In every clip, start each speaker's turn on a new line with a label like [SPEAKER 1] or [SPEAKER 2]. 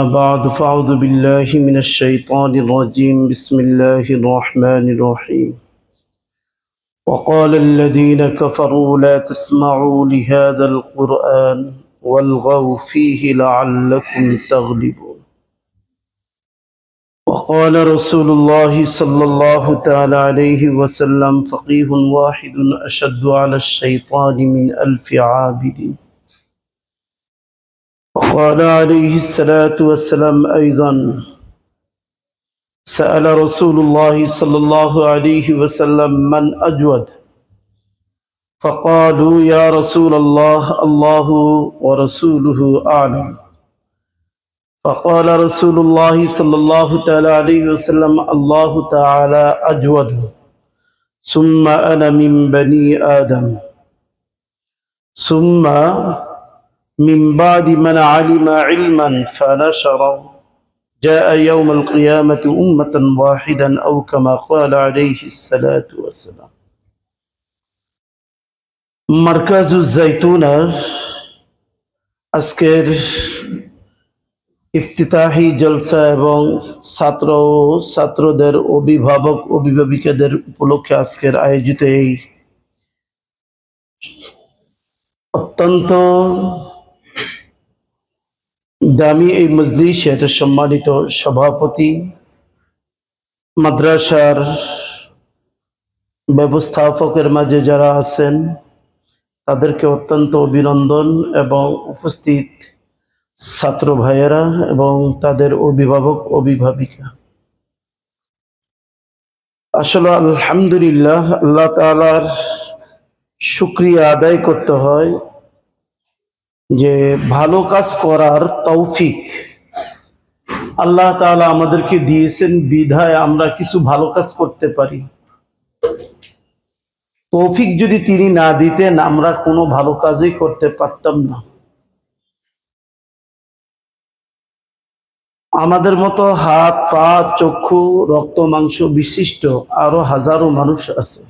[SPEAKER 1] بعد فأعوذ بالله من الشيطان الرجيم بسم الله الرحمن الرحيم وقال الذين كفروا لا تسمعوا لهذا القرآن والغوا فيه لعلكم تغلبون وقال رسول الله صلى الله تعالى عليه وسلم فقيه واحد أشد على الشيطان من ألف عابد وقال عليه الصلاة والسلام أيضا سأل رسول الله صلى الله عليه وسلم من أجود فقالوا يا رسول الله الله ورسوله أعلم فقال رسول الله صلى الله تعالى عليه وسلم الله تعالى أجود ثم أنا من بني آدم ثم من بعد من علم علما فنشر جاء يوم القيامة أمة واحدا أو كما قال عليه الصلاة والسلام মার্কাজুজ জাইতুনার আজকের ইফতিতাহি জলসা এবং ছাত্র ও ছাত্রদের অভিভাবক অভিভাবিকাদের উপলক্ষে আজকের আয়োজিত এই অত্যন্ত দামি এই মজলিসের সম্মানিত সভাপতি মাদ্রাসার ব্যবস্থাপকের মাঝে যারা আছেন তাদেরকে অত্যন্ত অভিনন্দন এবং উপস্থিত ছাত্র ভাইয়েরা এবং তাদের অভিভাবক অভিভাবিকা, আসলে আলহামদুলিল্লাহ আল্লাহ তাআলার শুকরিয়া আদায় করতে হয় যে ভালো কাজ করার তৌফিক আল্লাহ তাআলা আমাদেরকে দিয়েছেন বিধায় আমরা কিছু ভালো কাজ করতে পারি। তৌফিক যদি তিনি না দিতেন আমরা কোনো ভালো কাজই করতে পারতাম না। আমাদের মতো হাত পা চক্ষু রক্ত মাংস বিশিষ্ট আরো হাজারো মানুষ আছে।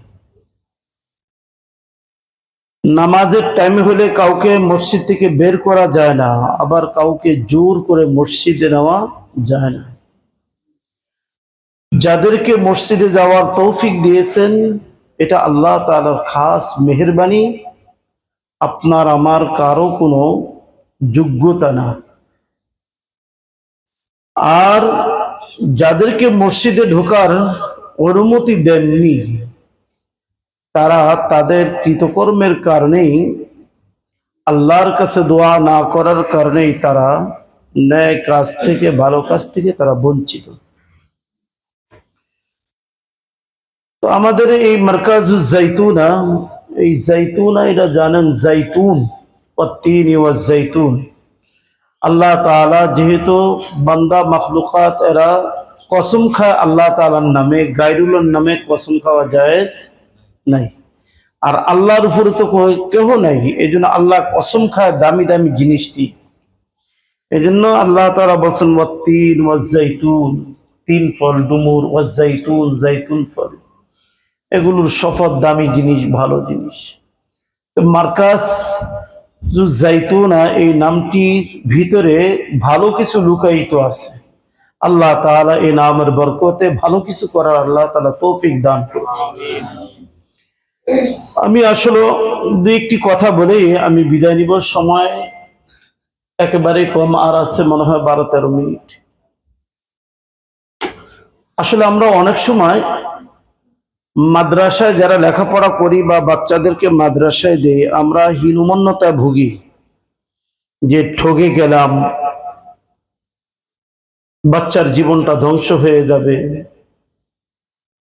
[SPEAKER 1] নামাজের টাইম হলে কাউকে মসজিদ থেকে বের করা যায় না, আবার কাউকে জোর করে মসজিদে নেওয়া যায় না। যাদেরকে মসজিদে যাওয়ার তৌফিক দিয়েছেন এটা আল্লাহ তাআলার খাস মেহেরবানি, আপনার আমার কারো কোনো যোগ্যতা না। আর যাদেরকে মসজিদে ঢোকার অনুমতি দেননি তারা তাদের কৃতকর্মের কারণেই আল্লাহর কাছে দোয়া না করার কারণেই তারা ন্যায় কাজ থেকে ভালো কাজ থেকে তারা বঞ্চিত। তো আমাদের এই মার্কাজুজ জাইতুনা, এই জাইতুনা এটা জানেন জাইতুন ওয়াত্তিন ওয়াজ জাইতুন, আল্লাহ তাআলা যেহেতু বান্দা মাখলুকাত এরা কসম খায় আল্লাহ তাআলার নামে, গায়রুল্লাহর নামে কসম খাওয়া জায়েজ নাই। আর আল্লাহর উপরে তো কেহ নাই, এই জন্য আল্লাহ কসম খায় দামি দামি জিনিস দিয়ে। এই জন্য আল্লাহ তাআলা বলছেন ওয়াত্তিন ওয়াজ জাইতুন, তিন ফল ডুমুর, ওয়াজ জাইতুন জাইতুন ফল, এগুলোর শপথ দামি জিনিস, ভালো জিনিস। তো মার্কাজ জাইতুনা এই নামটির ভিতরে ভালো কিছু লুকায়িত আছে। আল্লাহ তাআলা এই নামের বরকতে ভালো কিছু করার আল্লাহ তাআলা তৌফিক দান করুন। আমি আসলে দু একটি কথা বলে আমি বিদায় নিব, সময় একেবারে কম, আর আছে মনে হয় 12-13 মিনিট। আসলে আমরা অনেক সময় মাদ্রাসায় যারা লেখাপড়া করি বা বাচ্চাদেরকে মাদ্রাসায় দেই, আমরা হীনমন্যতায় ভুগি যে ঠকে গেলাম, বাচ্চার জীবনটা ধ্বংস হয়ে যাবে।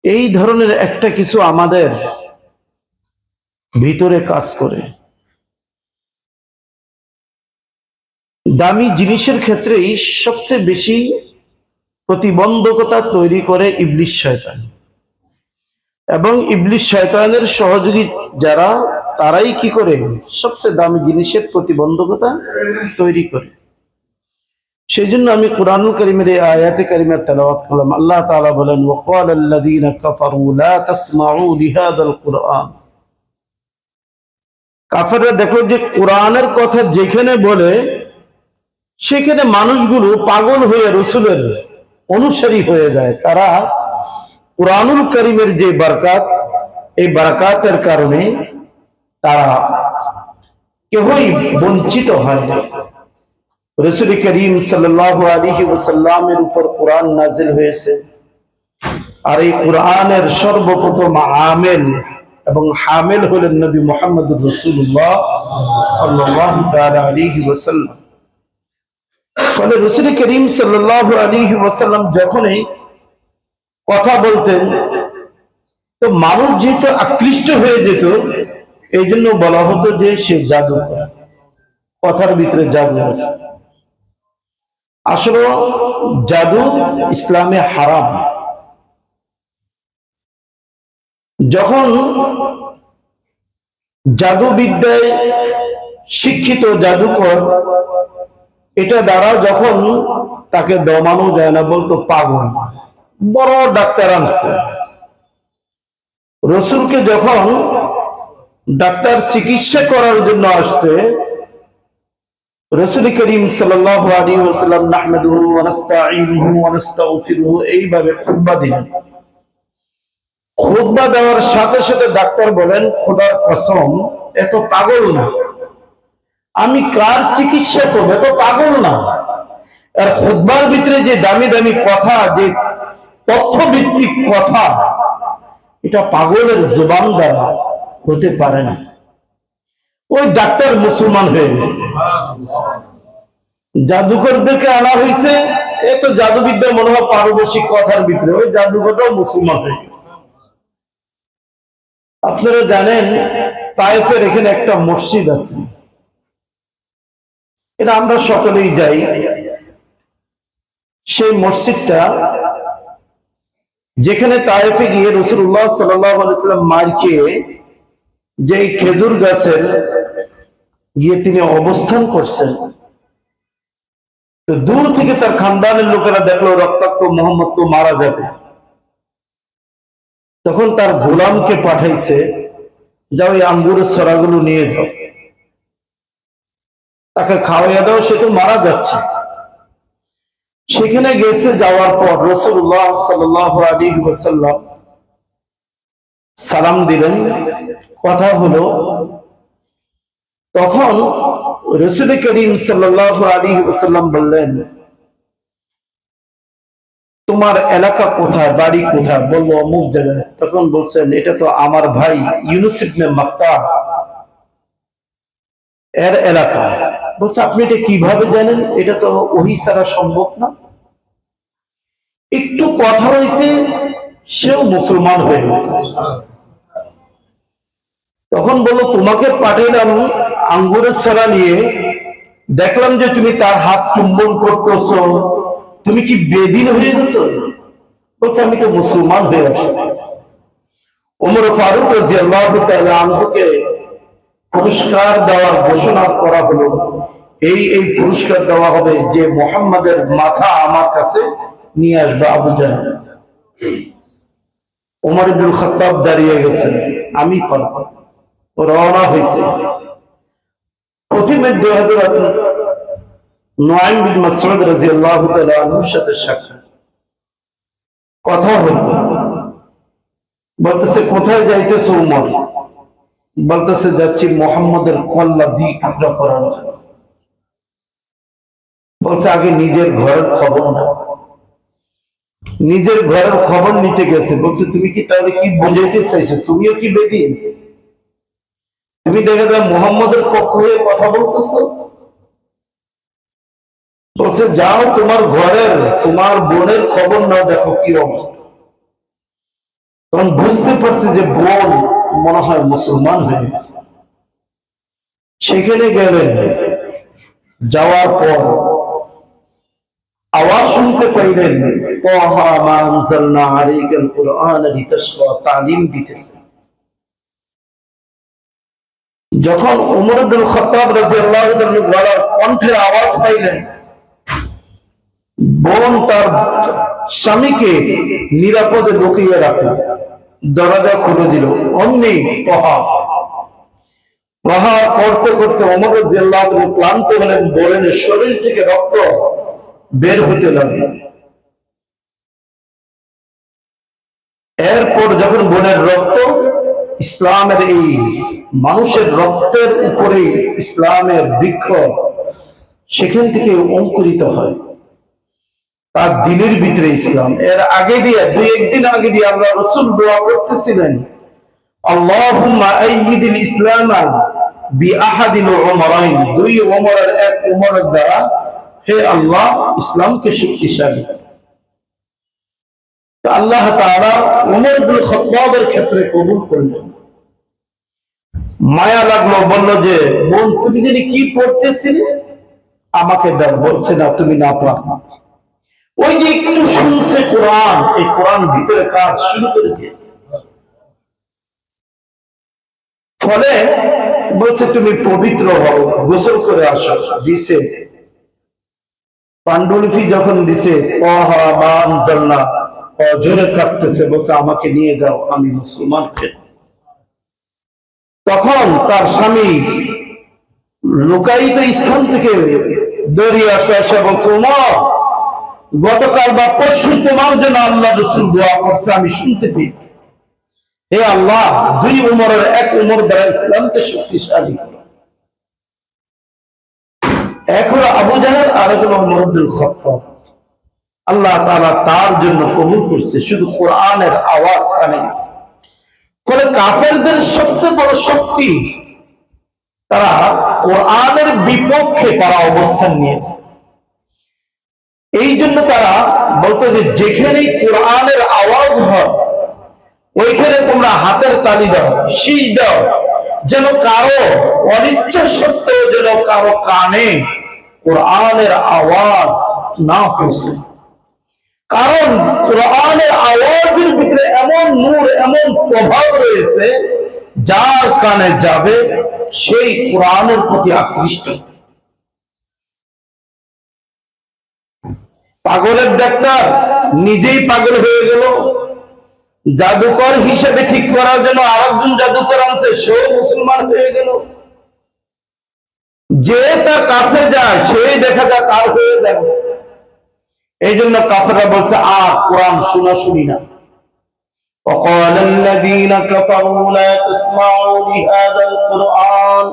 [SPEAKER 1] এই ধরনের একটা কিছু আমাদের ভিতরে কাজ করে। দামি জিনিসের ক্ষেত্রেই সবচেয়ে বেশি প্রতিবন্ধকতা তৈরি করে ইবলিস শয়তান, এবং ইবলিস শয়তানের সহযোগী যারা তারাই কি করে সবচেয়ে দামি জিনিসের প্রতিবন্ধকতা তৈরি করে। সেই জন্য আমি কুরআনুল কারীমের এই আয়াতে কারিমা তেলাওয়াত করলাম। আল্লাহ তাআলা বলেন ওয়াকালাল্লাযীনা কাফারু লা তাসমাউ লিহাযাল কুরআন, কাফেররা দেখলো যে কোরআনের কথা যেখানে বলে সেখানে মানুষগুলো পাগল হয়ে রসুলের অনুসারী হয়ে যায়। তারা কুরআনুল কারীমের যে বারাকাত, এই বারাকাতের কারণে তারা কেউই বঞ্চিত হয় না। রাসূল করিম সাল্লাল্লাহু আলাইহি ওয়াসাল্লামের উপর কোরআন নাযিল হয়েছে, আর এই কোরআনের সর্বপ্রথম আমেল এবং হামিল হলেন নবী মুহাম্মদুর রাসূলুল্লাহ সাল্লাল্লাহু তাআলা আলাইহি ওয়াসাল্লাম। ফলে রাসূল করিম সাল্লাল্লাহু আলাইহি ওয়াসাল্লাম যখনই কথা বলতেন তো মানুষ যেহেতু আকৃষ্ট হয়ে যেত, এই জন্য বলা হতো যে সে জাদুকর, কথার ভিতরে জাদু আছে। আসলে জাদু ইসলামে হারাম। যখন জাদুবিদ্যায় শিক্ষিত জাদুকর, এটা দ্বারা যখন তাকে দমানো যায় না, বলতো পাগল, বড় ডাক্তার আনছে। রসুলকে যখন ডাক্তার চিকিৎসা করার জন্য আসছে, রাসূল করিম সাল্লাল্লাহু আলাইহি ওয়াসাল্লাম নাহমাদুহু ওয়া নাস্তাঈনুহু ওয়া নাস্তাগফিরুহু এইভাবে খুতবা দিলেন। খুতবা দেওয়ার সাথে সাথে ডাক্তার বলেন, খোদার কসম, এত পাগল না, আমি কার চিকিৎসা করব, এত পাগল না। আর খুতবার ভিতরে যে দামি দামি কথা, যে তথ্যভিত্তিক কথা, এটা পাগলের জবান দ্বারা হতে পারে না। ওই ডাক্তার মুসলমান হয়ে গেছে। জাদুকরদেরকে আনা হয়েছে, এত জাদুবিদ্যা মনে হয় পারদর্শী কথার ভিতরে, ওই জাদুকরটাও মুসলমান হয়ে গেছে। আপনারা জানেন তায়েফের এখানে একটা মসজিদ আছে, এটা আমরা সকলেই যাই। সেই মসজিদটা, যেখানে তায়েফে গিয়ে রাসূলুল্লাহ সাল্লাল্লাহু আলাইহি ওয়াসাল্লাম মার খেয়ে যে খেজুর গাছের গিয়ে তিনি অবস্থান করছেন, তো দূর থেকে তার খানদানের লোকেরা দেখলো রক্তাক্ত মোহাম্মদ তো মারা যাবে। তখন তার গোলামকে পাঠাইছে, যাও এই আঙ্গুরের ছড়াগুলো নিয়ে যাও, তাকে খাওয়াইয়া দাও, সে তো মারা যাচ্ছে। সেখানে গেছে, যাওয়ার পর রাসূলুল্লাহ সাল্লাল্লাহু আলাইহি ওয়াসাল্লাম সালাম দিলেন, কথা হলো। তখন রাসূল করিম সাল্লাল্লাহু আলাইহি ওয়াসাল্লাম বললেন, তোমার এলাকা কোথায়, বাড়ি কোথায়? বলবো অমুক জায়গায়। তখন বলছেন, এটা তো আমার ভাই ইউনুস ইবনে মাত্তা এর এলাকা। বলছে, আপনি এটা কিভাবে জানেন? এটা তো ওহী ছাড়া সম্ভব না। একটু কথা হয়েছে, সেও মুসলমান হয়ে গেছে। তখন বললো, তোমাকে পাঠাইলাম আঙ্গুরের ছড়া নিয়ে, দেখলাম যে তুমি তার হাত চুম্বন করতেছো, তুমি কি বেদিন হয়ে গেছো? বলছে, আমি তো মুসলমান হয়ে আসছি। ওমর ফারুক রাদিয়াল্লাহু তাআলা আনহুকে পুরস্কার দেওয়ার ঘোষণা করা হলো, এই পুরস্কার দেওয়া হবে যে মুহাম্মাদের মাথা আমার কাছে নিয়ে আসবে আবু জাহেল। ওমর ইবনুল খাত্তাব দাঁড়িয়ে গেছেন, আমি পারব। রওনা হয়েছে। প্রথমে 2000 নুআইম বিন মাসউদ রাদিয়াল্লাহু তাআলা আনহুর সাথে সাক্ষাৎ, কথা হলো। বলতেছে, কোথায় যাইতেছো ওমর? বলতেছে, যাচ্ছি মুহাম্মাদের কল্লা দিয়ে টুকরা করার জন্য। বলছে, আগে নিজের ঘরের খবর না। নিজের ঘরের খবর নিতে গেছে। বলছে, তুমি কি তাহলে কি বোঝাইতে চাইছো? তুমিও কি বেদিন? তুমি দেখা যায় মুহাম্মাদের পক্ষ হয়ে কথা বলতেছো। বলছে, যাও তোমার ঘরের, তোমার বোনের খবর নাও, দেখো কি অবস্থা। তখন বুঝতে পারছে যে বোন মনে হয় মুসলমান হয়ে গেছে। সেখানে গেলেন, যাওয়ার পর আওয়াজ শুনতে পাইলেন, তাহা মা আনজালনা আলাইকাল কুরআন লিতাশকা, তালিম দিতেছে। যখন ওমর ইবনুল খাত্তাব রাদিয়াল্লাহু তাআলা গলার কণ্ঠের আওয়াজ পাইলেন, বোন তার স্বামীকে নিরাপদে লুকিয়ে রাখল, দরজা খুলে দিল। অমনি পহা প্রহার করতে করতে ওমর রাদিয়াল্লাহু আনহু ক্লান্ত হলেন, বলেন শরীর থেকে রক্ত বের হতে লাগলো। এরপর যখন বোনের রক্ত ইসলামের এই মানুষের রক্তের উপরে ইসলামের বৃক্ষ সেখান থেকে অঙ্কুরিত হয়, তার দিলের ভিতরে ইসলাম। এর আগে দিয়ে দুই একদিন আগে দিয়ে আল্লাহ রাসূল দোয়া করতেছিলেন, আল্লাহুম্মা আইয়িদিল ইসলামা বিআহাদিল উমরাইন, দুই ওমরের এক ওমরের দ্বারা হে আল্লাহ ইসলামকে শক্তিশালী। তো আল্লাহ তাআলা ওমর ইবনে খাত্তাবের ক্ষেত্রে কবুল করলেন। মায়া লাগলো, বলল যে বোন তুমি জানি কি পড়তেছিলে, আমাকে দাও। বলছে না, তুমি না পাও। ওই যে একটু শুনছে কোরআন, এই কোরআন ভিতরে কাজ শুরু করে দিয়েছে। ফলে বলছে তুমি পবিত্র হও, গোসল করে আসো। দিছে পান্ডুলিপি যখন দিছে, তাহা মা আনজালনা, জোরে কাঁদতেছে, বলছে আমাকে নিয়ে যাও, আমি মুসলমানকে। তখন তার স্বামী লুকায়িত স্থান থেকে দৌড়িয়ে আসতে আসে, বলছে ওমর গতকাল বা পরশু তোমার জন্য আল্লাহ রাসূল দোয়া করছে, আমি শুনতে পেয়েছি। হে আল্লাহ, দুই ওমরের এক ওমর দ্বারা ইসলামকে শক্তিশালী করো। এক হলো আবু জাহেল, আর এক হলো ওমর ইবনে খাত্তাব। আল্লাহ তাআলা তার জন্য কবুল করছে, শুধু কোরআনের আওয়াজ কানে গেছে। ফলে কাফেরদের সবচেয়ে বড় শক্তি, তারা কোরআনের বিপক্ষে তারা অবস্থান নিয়েছে। এই জন্য তারা বলতো যে যেখানেই কোরআনের আওয়াজ হয় ওইখানে তোমরা হাতের তালি দাও, শীষ দাও, যেন কারো অনিচ্ছা সত্ত্বেও যেন কারো কানে কোরআনের আওয়াজ না পৌঁছে। কারণ কোরআনের আওয়াজের ভিতরে এমন নূর, এমন প্রভাব রয়েছে, যার কানে যাবে সেই কোরআনের প্রতি আকৃষ্ট। পাগলের ডাক্তার নিজেই পাগল হয়ে গেল, জাদুকর হিসেবে ঠিক করার জন্য আরেকজন জাদুকর আনছে, সেও মুসলমান হয়ে গেল। যে তার কাছে যায় সেই দেখা যায় তার হয়ে যায়। এই জন্য কাফেররা বলছে আর কোরআন শোনা শুনি না। وقال الذين كفروا لا تسمعوا لهذا القرآن,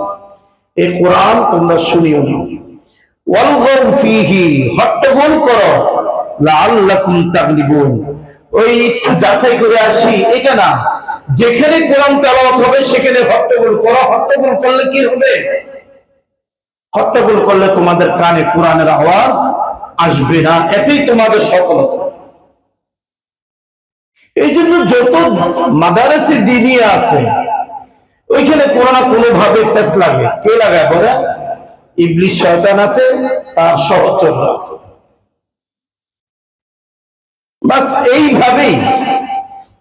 [SPEAKER 1] এই কোরআন তোমরা শুনিও না। ওয়ালগাউ ফীহি, হট্টগোল করো। লাআল্লাকুম তাগলিবুন, ওই একটু যাচাই করে আসি এটা না, যেখানে কোরআন তেলাওয়াত হবে সেখানে হট্টগোল করো। হট্টগোল করলে কি হবে? হট্টগোল করলে তোমাদের কানে কোরআনের আওয়াজ আসবে না, এটাই তোমাদের সফলতা। এই জন্য যত মাদারেসে দ্বীনিয়া আছে ওইখানে কোনো না কোনো ভাবে পেছ লাগে। কে লাগায় বলে? ইবলিস শয়তান আছে, তার সহচররা আছে। বাস এইভাবেই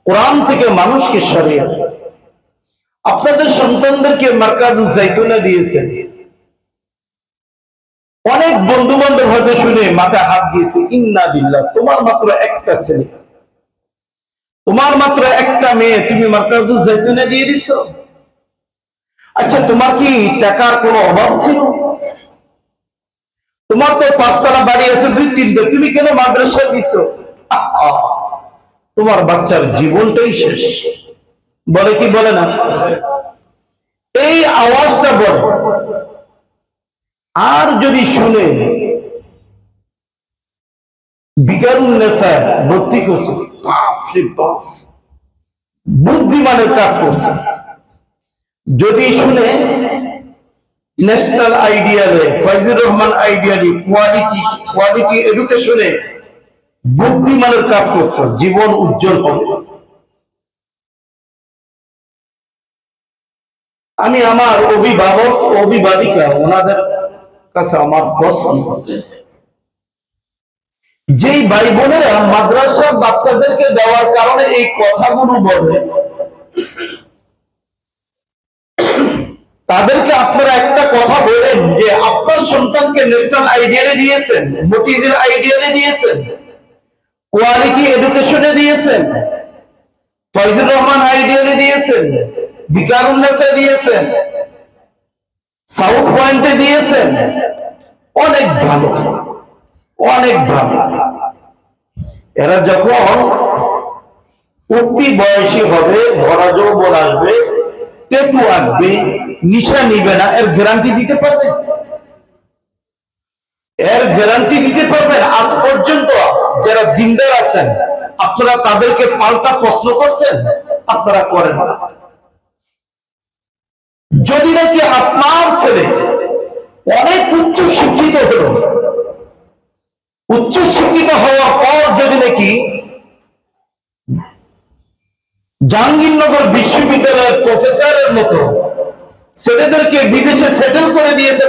[SPEAKER 1] কোরআন থেকে মানুষকে সরিয়ে দেয়। আপনাদের সন্তানদেরকে মারকাজুজ জাইতুনা দিয়েছেন, অনেক বন্ধু বান্ধব হয়তো শুনে মাথায় হাত দিয়েছে, ইন্না বিল্লাহ, তোমার মাত্র একটা ছেলে, তোমার মাত্র একটা মেয়ে, তুমি মারকাজুজ জাইতুনা দিয়ে দিছো? আচ্ছা, তোমার কি টাকার কোনো অভাব ছিল? তোমার তো 5 তলা বাড়ি আছে, 2-3টা, তুমি কেন মাদ্রাসায় দিছো? তোমার বাচ্চার জীবনটাই শেষ। বলে কি বলে না? এই আওয়াজটা বলে। আর যদি শুনে বিকারুন্নেসা ভর্তি করছে, বাপরে বাপ, বুদ্ধিমানের কাজ করছে। যদি শুনে ন্যাশনাল আইডিয়ালে, ফয়জুর রহমান আইডিয়ালি, কোয়ালিটি এডুকেশনে বুদ্ধিমানের কাজ করছে, জীবন উজ্জ্বল হবে। আমি আমার অভিভাবক অভিভাবিকা ওনাদের কাছে আমার প্রশ্ন, যেই ভাই বোনেরা মাদ্রাসা বাচ্চাদেরকে দেওয়ার কারণে এই কথাগুলো বলে, তাদেরকে আপনারা একটা কথা বলেন যে আপনার সন্তানকে ন্যাশনাল আইডিয়ালে দিয়েছেন, মতিঝিল আইডিয়ালে দিয়েছেন, কোয়ালিটি এডুকেশনে দিয়েছেন, ফয়জুর রহমান আইডিয়ালে দিয়েছেন, বিকারুন্নেসা দিয়েছেন, সাউথ পয়েন্টে দিয়েছেন, অনেক ভালো, অনেক ভালো। এরা যখন উঠতি বয়সী হবে, ভরা যৌবন আসবে, টেটু আঁকবে, নিশা নিবে না, এর গ্যারান্টি দিতে পারবে? এর গ্যারান্টি দিতে পারবেন? আজ পর্যন্ত যারা দিনদার আছেন আপনারা তাদেরকে পাল্টা প্রশ্ন করছেন? আপনারা করেন না। যদি নাকি আপনার ছেলে অনেক উচ্চ শিক্ষিত হলো, উচ্চ শিক্ষিত হওয়ার পর যদি নাকি জাহাঙ্গীরনগর বিশ্ববিদ্যালয়ের প্রফেসরের মতো ছেলেদেরকে বিদেশে সেটেল করে দিয়েছে,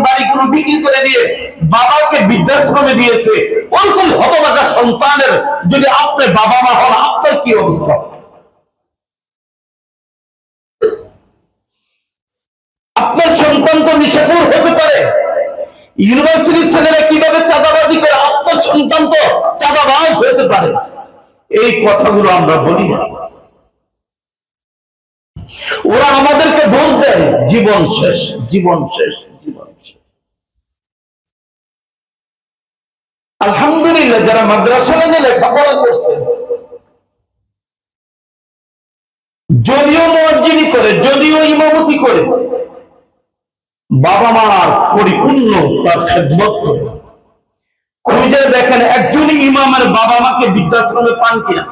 [SPEAKER 1] বাড়িগুলো বিক্রি করে দিয়ে বাবাকে বৃদ্ধাশ্রমে দিয়েছে, ওরকম হতভাগা সন্তানের যদি আপনি বাবা মা হন, আপনার কি অবস্থা? আপনার সন্তান তো নিশাখোর হতে পারে। ইউনিভার্সিটির ছেলেরা কিভাবে চাঁদাবাজি করে, আপনার সন্তান তো চাঁদাবাজ হতে পারে। এই কথাগুলো আমরা বলি না। ওরা আমাদেরকে দোষ দেয়, জীবন শেষ, জীবন শেষ, জীবন শেষ। আলহামদুলিল্লাহ, যারা মাদ্রাসা লাইনে লেখাপড়া করছে, যদিও মুয়াজ্জিনি করে, যদিও ইমামতি করে, বাবা মার পরিপূর্ণ তার খেদমত করে, খুঁজে দেখেন একজন ইমামের বাবা মাকে বৃদ্ধাশ্রমে পান কিনা।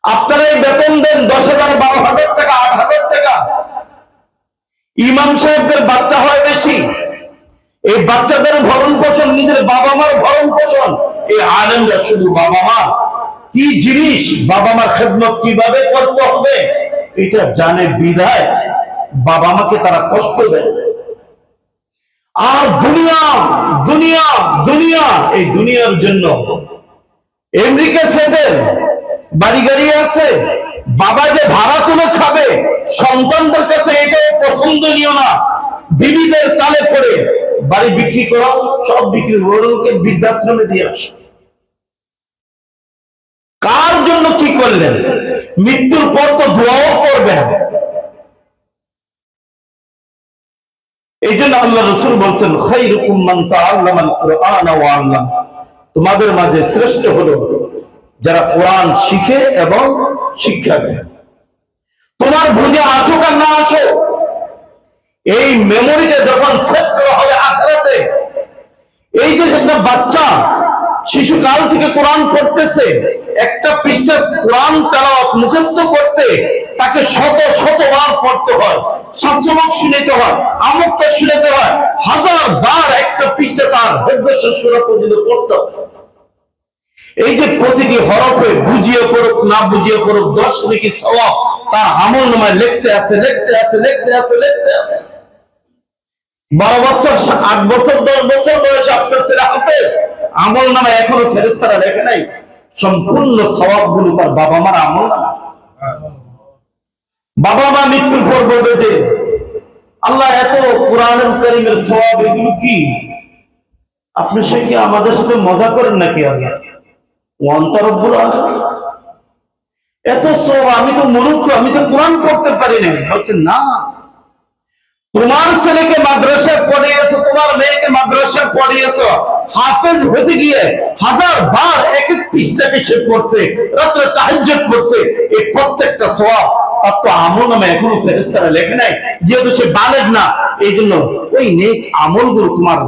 [SPEAKER 1] আপনারা এই বেতন দেন 10,000, 12,000 টাকা, 8,000 টাকা। ইমাম সাহেবদের বাচ্চা হয় বেশি, এই বাচ্চাদের ভরণ পোষণ, নিজের বাবা মার ভরণ পোষণ, এই আলেমরা শুধু বাবা মা কি জিনিস, বাবা মার খেদমত কিভাবে করতে হবে এটা জানে বিধায় বাবা মাকে তারা কষ্ট দেয়। আর দুনিয়া দুনিয়া দুনিয়া, এই দুনিয়ার জন্য আমেরিকা সেটেল, বাড়ি গাড়ি আছে, বাবা যে ভাড়া তুলে খাবে, সন্তানদের কাছে এটাও পছন্দনীয় না। বিবিদের তালে পড়ে বাড়ি বিক্রি করা, সব বিক্রি ওরকে বৃদ্ধাশ্রমে দিয়ে আসে। কার জন্য কি করলেন? মৃত্যুর পর তো দোয়াও করবে না। এই জন্য আল্লাহ রাসূল বলছেন, খায়রুকুম মান তাআল্লামাল কুরআন ওয়া আল্লাম, তোমাদের মাঝে শ্রেষ্ঠ হলো যারা কোরআন শিখে এবং শিক্ষা দেয়। তোমার বুঝে আসুক আর না আসুক, এই মেমোরিটা যখন সেট করা হবে আখিরাতে, এই যে একটা বাচ্চা শিশুকাল থেকে কোরআন পড়তেছে, একটা পৃষ্ঠা কোরআন তেলাওয়াত মুখস্থ করতে তাকে শত শতবার পড়তে হয়, শাসনক শুনতে হয়, আমুকটা শুনতে হয়, 1000 বার একটা পৃষ্ঠা তার হেফজ শেষ করা পর্যন্ত পড়তে হয়। এই যে প্রতিটি হরফে বুঝিয়ে পড়ুক না বুঝিয়ে পড়ুক 10 নেকি সওয়াব তার আমলনামায় লিখতে আছে, লিখতে আছে, লিখতে আছে, লিখতে আছে। 12 বছর, 8 বছর, 10 বছর বয়সে আপনার ছেলে হাফেজ, আমলনামায় এখনো ফেরেশতারা লেখে নাই, সম্পূর্ণ সওয়াবগুলো তার বাবা মার আমলনামা। বাবা মা মৃত্যুর পর বলবে যে আল্লাহ এত কোরআনুল কারীমের সওয়াব, এগুলো কি? আপনি সে কি আমাদের সাথে মজা করেন নাকি? আল্লাহ ওয়ান্তারব্বুল আলামিন, এত সওয়াব, আমি তো মূর্খ, আমি তো কোরআন পড়তে পারি না। বলছেন না, তোমার ছেলেকে মাদ্রাসায় পড়িয়েছো, তোমার মেয়েকে মাদ্রাসায় পড়িয়েছো, হাফেজ হতে গিয়ে 1000 বার এক এক পৃষ্ঠাকে সে পড়ছে, রাত্রে তাহাজ্জুদ পড়ছে, এই প্রত্যেকটা সওয়াব তার তো আমলনামা এখনো ফেরেশতারা লেখে নাই, যেহেতু সে বালেগ না। এই জন্য ওই নেক আমলগুলো তোমার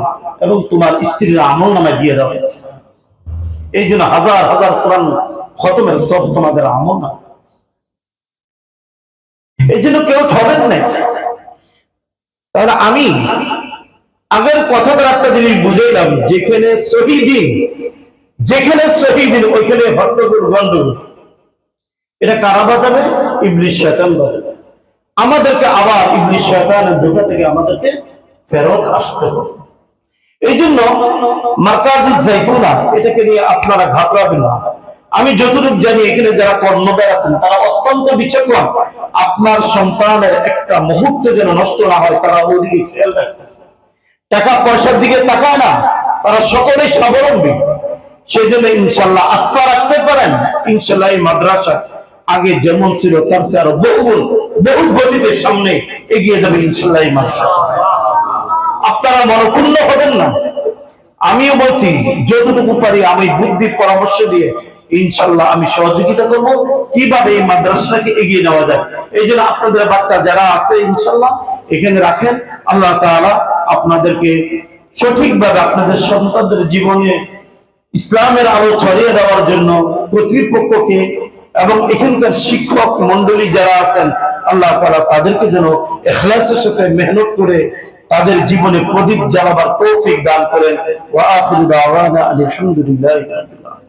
[SPEAKER 1] এবং তোমার স্ত্রীর আমলনামায় দিয়ে দেওয়া হয়েছে। এই জন্য 1000 কোরআন খতমের সব তোমাদের আমলনামা। এই জন্য কেউ ঠকেন নাই। তাহলে আমি আগের কথাটা একটা জিনিস বুঝাইলাম, যেখানে শহীদিন, যেখানে শহীদিন ওইখানে হট্টগোল গন্ডগোল, এটা কারা বাজাবে? ইবলিস শয়তান বাজাবে। আমাদেরকে আবার ইবলিস শয়তানের ধোঁকা থেকে আমাদেরকে ফেরত আসতে হবে। এই জন্য মারকাজুজ জাইতুনা, এটাকে নিয়ে আপনারা ঘাবড়াবেন না। আমি যতটুকু জানি এখানে যারা কর্মদার আছেন তারা অত্যন্ত বিচক্ষণ। আপনার সন্তানের একটা মুহূর্ত যেন নষ্ট না হয়, তারা ওইদিকে খেয়াল রাখতেছে, টাকা পয়সার দিকে তাকায় না, তারা সকলেই স্বাবলম্বী। সেই জন্য ইনশাল্লাহ আস্থা রাখতে পারেন, ইনশাল্লাহ এই মাদ্রাসা আগে যেমন ছিল তার চেয়ে আরো বহুগুণ বহু গতিতে সামনে এগিয়ে যাবে ইনশাআল্লাহ। এই মাদ্রাসা আপনারা মনক্ষুণ্ণ হবেন না। আমিও বলছি যতটুকু পারি আমি বুদ্ধি পরামর্শ দিয়ে ইনশাআল্লাহ আমি সহযোগিতা করব কিভাবে এই মাদ্রাসাটাকে এগিয়ে নেওয়া যায়। এই জন্য আপনাদের বাচ্চা যারা আছে ইনশাআল্লাহ এখানে রাখেন। আল্লাহ তাআলা আপনাদেরকে সঠিকভাবে আপনাদের সন্তানদের জীবনে ইসলামের আলো ছড়িয়ে দেওয়ার জন্য কর্তৃপক্ষকে এবং এখানকার শিক্ষক মন্ডলী যারা আছেন আল্লাহ তাআলা তাদেরকে যেন ইখলাসের সাথে মেহনত করে তাদের জীবনে প্রদীপ জ্বালাবার তৌফিক দান করেন। ওয়া আখিরু দাওয়ানা আলহামদুলিল্লাহি রাব্বিল আলামিন।